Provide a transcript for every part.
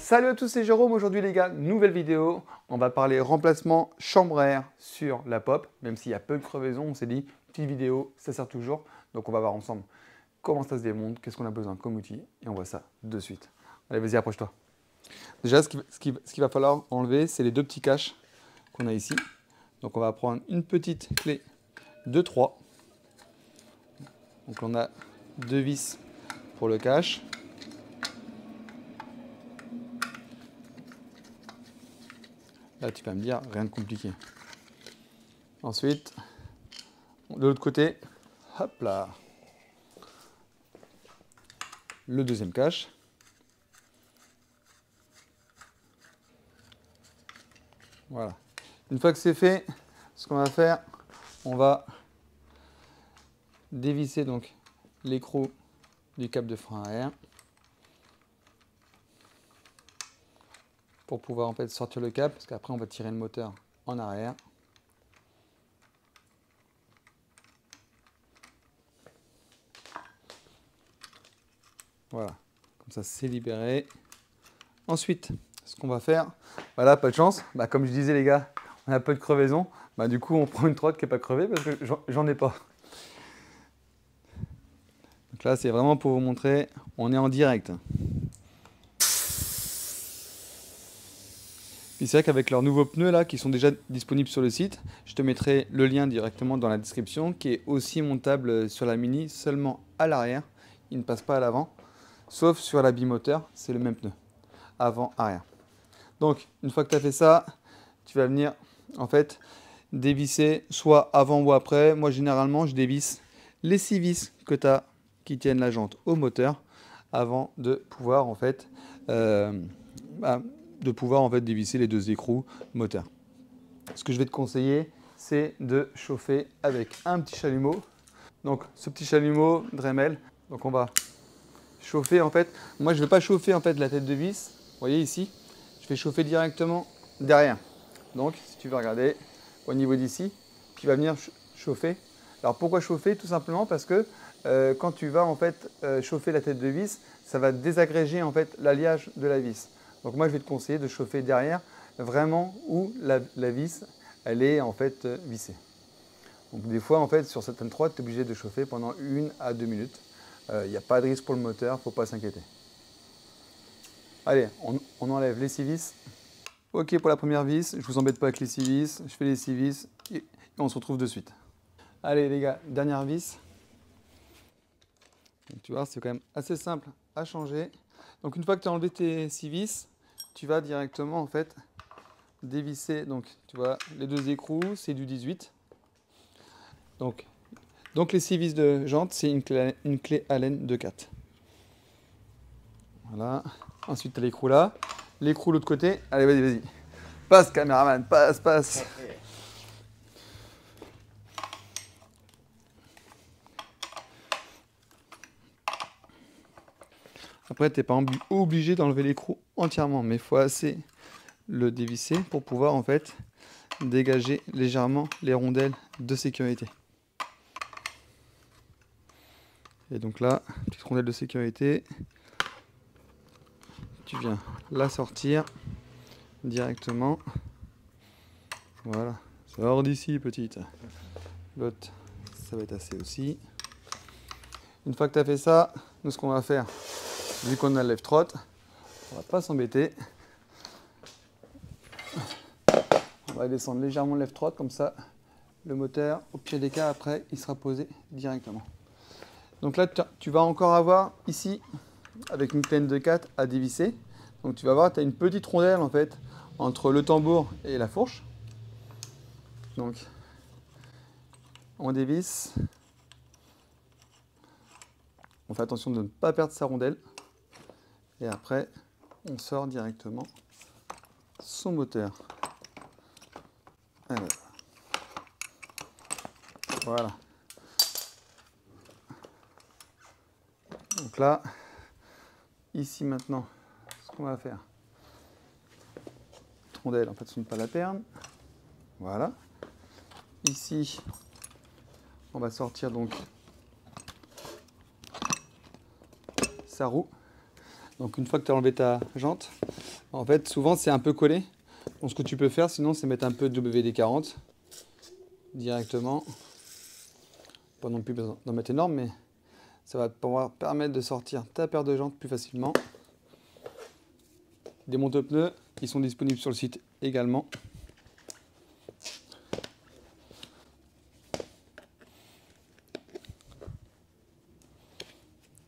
Salut à tous, c'est Jérôme. Aujourd'hui les gars, nouvelle vidéo. On va parler remplacement chambre à air sur la pop. Même s'il y a peu de crevaisons, on s'est dit, petite vidéo, ça sert toujours. Donc on va voir ensemble comment ça se démonte, qu'est-ce qu'on a besoin comme outil. Et on voit ça de suite. Allez, vas-y, approche-toi. Déjà, ce qu'il va falloir enlever, c'est les deux petits caches qu'on a ici. Donc on va prendre une petite clé de 3. Donc on a deux vis pour le cache. Là, tu vas me dire, rien de compliqué. Ensuite, de l'autre côté, hop là, le deuxième cache. Voilà. Une fois que c'est fait, ce qu'on va faire, on va dévisser donc l'écrou du câble de frein à air pour pouvoir en fait sortir le câble, parce qu'après on va tirer le moteur en arrière. Voilà, comme ça c'est libéré. Ensuite, ce qu'on va faire, voilà, pas de chance, comme je disais les gars, on a peu de crevaison, du coup on prend une trotte qui n'est pas crevée parce que j'en ai pas. Donc là c'est vraiment pour vous montrer, on est en direct. Puis c'est vrai qu'avec leurs nouveaux pneus là, qui sont déjà disponibles sur le site, je te mettrai le lien directement dans la description, qui est aussi montable sur la Mini, seulement à l'arrière, il ne passe pas à l'avant, sauf sur la bimoteur, c'est le même pneu, avant-arrière. Donc une fois que tu as fait ça, tu vas venir en fait dévisser soit avant ou après. Moi généralement je dévisse les 6 vis que tu as qui tiennent la jante au moteur avant de pouvoir en fait dévisser les deux écrous moteur. Ce que je vais te conseiller, c'est de chauffer avec un petit chalumeau. Donc ce petit chalumeau Dremel, donc on va chauffer en fait. Moi je ne vais pas chauffer en fait la tête de vis, vous voyez ici, je vais chauffer directement derrière. Donc si tu veux regarder au niveau d'ici, tu vas venir chauffer. Alors pourquoi chauffer? Tout simplement parce que quand tu vas en fait chauffer la tête de vis, ça va désagréger en fait l'alliage de la vis. Donc moi je vais te conseiller de chauffer derrière, vraiment où la vis elle est en fait vissée. Donc des fois en fait sur certaines trottes tu es obligé de chauffer pendant 1 à 2 minutes. Il n'y a pas de risque pour le moteur, il ne faut pas s'inquiéter. Allez, on enlève les 6 vis. Ok pour la première vis, je ne vous embête pas avec les 6 vis, je fais les 6 vis et on se retrouve de suite. Allez les gars, dernière vis. Donc, tu vois, c'est quand même assez simple à changer. Donc une fois que tu as enlevé tes 6 vis, tu vas directement en fait dévisser, donc tu vois, les deux écrous, c'est du 18. Donc les 6 vis de jante, c'est une clé Allen de 4. Voilà. Ensuite, tu as l'écrou là. L'écrou de l'autre côté. Allez, vas-y, vas-y. Passe, caméraman, passe, passe. Après, tu n'es pas obligé d'enlever l'écrou entièrement, mais il faut assez le dévisser pour pouvoir en fait dégager légèrement les rondelles de sécurité. Et donc là, petite rondelle de sécurité, tu viens la sortir directement. Voilà, sors d'ici petite. L'autre, ça va être assez aussi. Une fois que tu as fait ça, nous ce qu'on va faire, vu qu'on a le lève-trotte, on va pas s'embêter. On va descendre légèrement le lève-trotte, comme ça, le moteur, au pire des cas, après, il sera posé directement. Donc là, tu vas encore avoir ici, avec une clé de 4 à dévisser. Donc tu vas voir, tu as une petite rondelle en fait, entre le tambour et la fourche. Donc, on dévisse. On fait attention de ne pas perdre sa rondelle. Et après, on sort directement son moteur. Alors, voilà. Donc là, ici maintenant, ce qu'on va faire, cette rondelle, en fait, ce n'est pas la perle. Voilà. Ici, on va sortir donc sa roue. Donc une fois que tu as enlevé ta jante, En fait, souvent, c'est un peu collé. Donc, ce que tu peux faire, sinon, c'est mettre un peu de WD-40 directement. Pas non plus besoin d'en mettre énorme, mais ça va pouvoir permettre de sortir ta paire de jantes plus facilement. Des monte-pneus, ils sont disponibles sur le site également.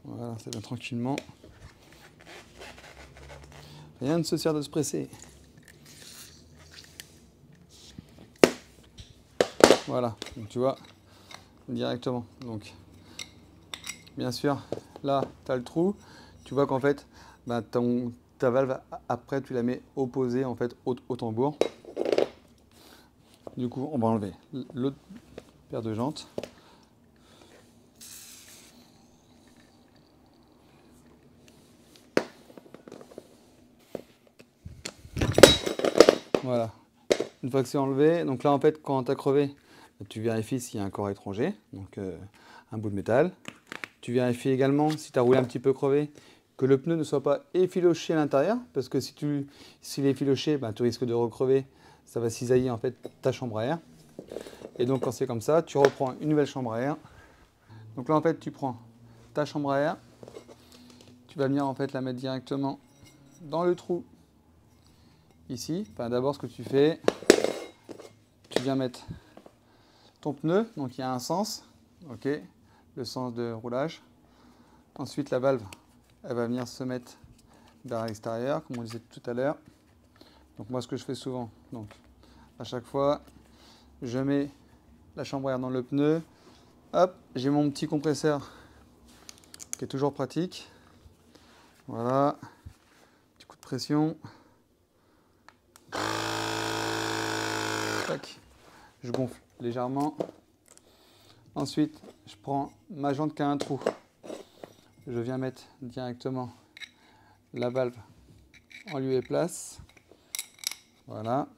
Voilà, ça vient tranquillement. Rien ne se sert de se presser. Voilà, donc tu vois, directement. Donc, bien sûr, là, tu as le trou. Tu vois qu'en fait, bah, ta valve, après, tu la mets opposée en fait, au tambour. Du coup, on va enlever l'autre paire de jantes. Voilà. Une fois que c'est enlevé, donc là, en fait, quand tu as crevé, tu vérifies s'il y a un corps étranger, donc un bout de métal. Tu vérifies également, si tu as roulé un petit peu crevé, que le pneu ne soit pas effiloché à l'intérieur, parce que s'il est effiloché, ben, tu risques de recrever, ça va cisailler en fait ta chambre à air. Et donc quand c'est comme ça, tu reprends une nouvelle chambre à air. Donc là en fait, tu prends ta chambre à air, tu vas venir en fait la mettre directement dans le trou ici. Enfin, d'abord ce que tu fais, tu viens mettre ton pneu, donc il y a un sens, ok, le sens de roulage. Ensuite la valve, elle va venir se mettre vers l'extérieur, comme on disait tout à l'heure. Donc moi ce que je fais souvent, donc à chaque fois, je mets la chambre à air dans le pneu. Hop, j'ai mon petit compresseur qui est toujours pratique. Voilà, petit coup de pression. Tac. Je gonfle légèrement. Ensuite, je prends ma jante qui a un trou. Je viens mettre directement la valve en lieu et place. Voilà.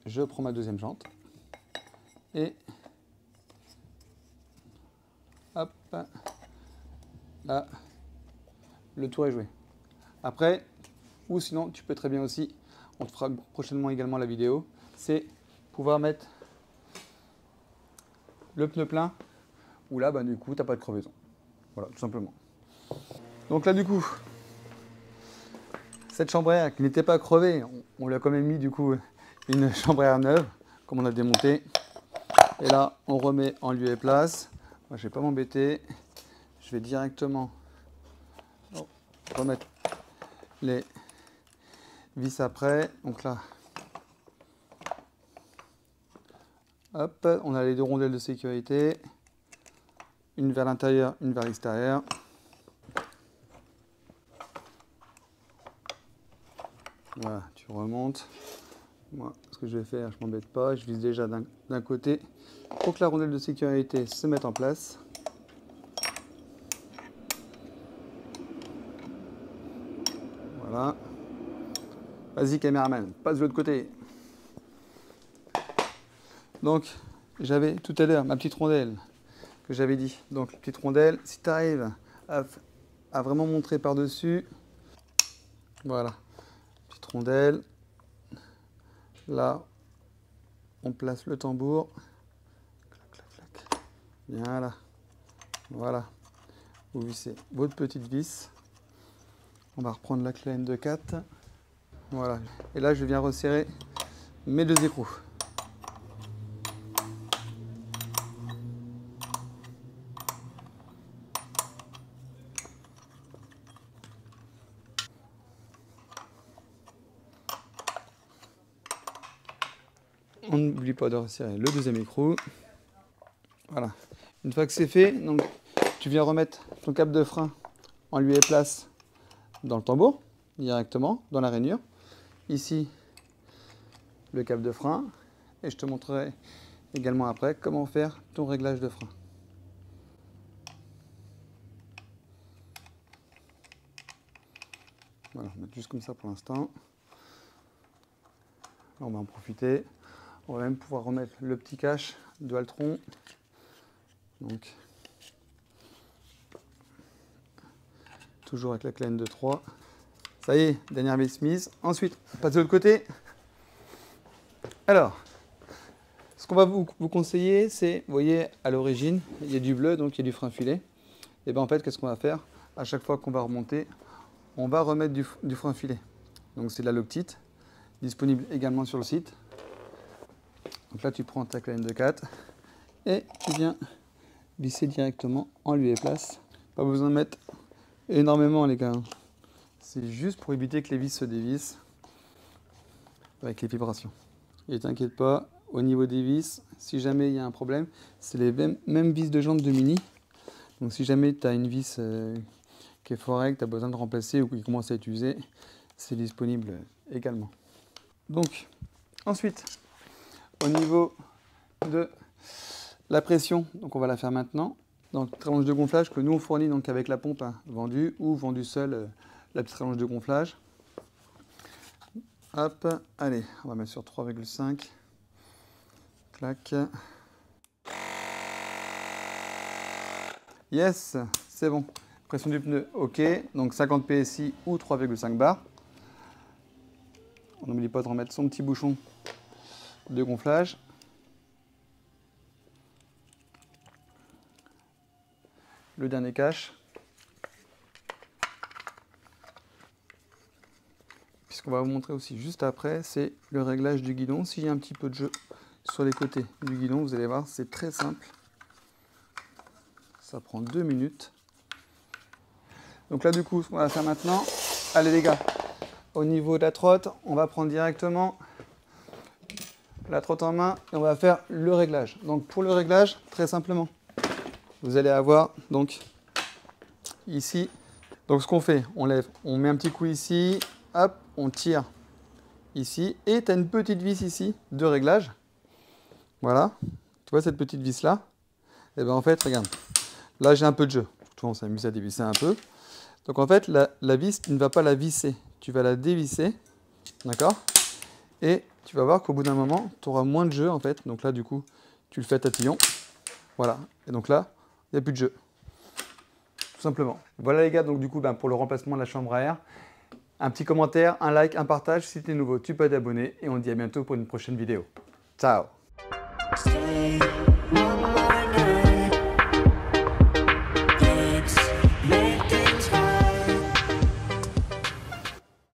Je prends ma deuxième jante. Et hop, là, le tour est joué. Après, ou sinon, tu peux très bien aussi, on te fera prochainement également la vidéo, c'est pouvoir mettre le pneu plein, où là, bah, du coup, tu n'as pas de crevaison. Voilà, tout simplement. Donc là, du coup, cette chambre à air qui n'était pas crevée, on lui a quand même mis du coup une chambre à air neuve, comme on a démonté. Et là, on remet en lieu et place. Moi, je ne vais pas m'embêter. Je vais directement remettre les vis après. Donc là, hop, on a les deux rondelles de sécurité. Une vers l'intérieur, une vers l'extérieur. Voilà, tu remontes. Moi, ce que je vais faire, je ne m'embête pas. Je vise déjà d'un côté pour que la rondelle de sécurité se mette en place. Voilà. Vas-y, caméraman, passe de l'autre côté. Donc, j'avais tout à l'heure ma petite rondelle que j'avais dit. Donc, petite rondelle, si tu arrives à vraiment montrer par-dessus, voilà, petite rondelle. Là, on place le tambour. Clac, clac, clac. Bien là. Voilà. Vous vissez votre petite vis. On va reprendre la clé N24. Voilà. Et là, je viens resserrer mes deux écrous. On n'oublie pas de resserrer le deuxième écrou. Voilà. Une fois que c'est fait, donc, tu viens remettre ton câble de frein en lieu et place dans le tambour, directement, dans la rainure. Ici, le câble de frein. Et je te montrerai également après comment faire ton réglage de frein. Voilà, on va mettre juste comme ça pour l'instant. On va en profiter. On va même pouvoir remettre le petit cache de Altron. Donc, toujours avec la clé N23. Ça y est, dernière vis mise. Ensuite, on passe de l'autre côté. Alors, ce qu'on va vous conseiller, c'est, vous voyez, à l'origine, il y a du bleu, donc il y a du frein filet. Et bien en fait, qu'est-ce qu'on va faire? À chaque fois qu'on va remonter, on va remettre du frein filet. Donc c'est de la Loctite, disponible également sur le site. Donc là, tu prends ta clé de 4 et tu viens visser directement en lieu et place. Pas besoin de mettre énormément, les gars. C'est juste pour éviter que les vis se dévissent avec les vibrations. Et t'inquiète pas, au niveau des vis, si jamais il y a un problème, c'est les mêmes vis de jante de Mini. Donc si jamais tu as une vis qui est foirée, que tu as besoin de remplacer ou qui commence à être usée, c'est disponible également. Donc ensuite, au niveau de la pression, donc on va la faire maintenant. Donc rallonge de gonflage que nous on fournit donc avec la pompe vendue ou vendu seul la petite rallonge de gonflage. Hop, allez, on va mettre sur 3,5. Clac. Yes, c'est bon. Pression du pneu, ok. Donc 50 PSI ou 3,5 bars. On n'oublie pas de remettre son petit bouchon de gonflage. Le dernier cache. Ce qu'on va vous montrer aussi juste après, c'est le réglage du guidon. S'il y a un petit peu de jeu sur les côtés du guidon, vous allez voir, c'est très simple. Ça prend 2 minutes. Donc là, du coup, ce qu'on va faire maintenant, allez les gars, au niveau de la trotte, on va prendre directement la trotte en main et on va faire le réglage. Donc pour le réglage, très simplement, vous allez avoir donc ici, donc ce qu'on fait, on lève, on met un petit coup ici, hop, on tire ici et tu as une petite vis ici de réglage. Voilà, tu vois cette petite vis là? Et bien en fait, regarde, là j'ai un peu de jeu, on s'amuse à dévisser un peu. Donc en fait, la vis, tu ne vas pas la visser, tu vas la dévisser, d'accord? Et tu vas voir qu'au bout d'un moment, tu auras moins de jeu en fait. Donc là, du coup, tu le fais à tatillon. Voilà. Et donc là, il n'y a plus de jeu. Tout simplement. Voilà les gars, donc du coup, pour le remplacement de la chambre à air, un petit commentaire, un like, un partage. Si tu es nouveau, tu peux t'abonner. Et on te dit à bientôt pour une prochaine vidéo. Ciao!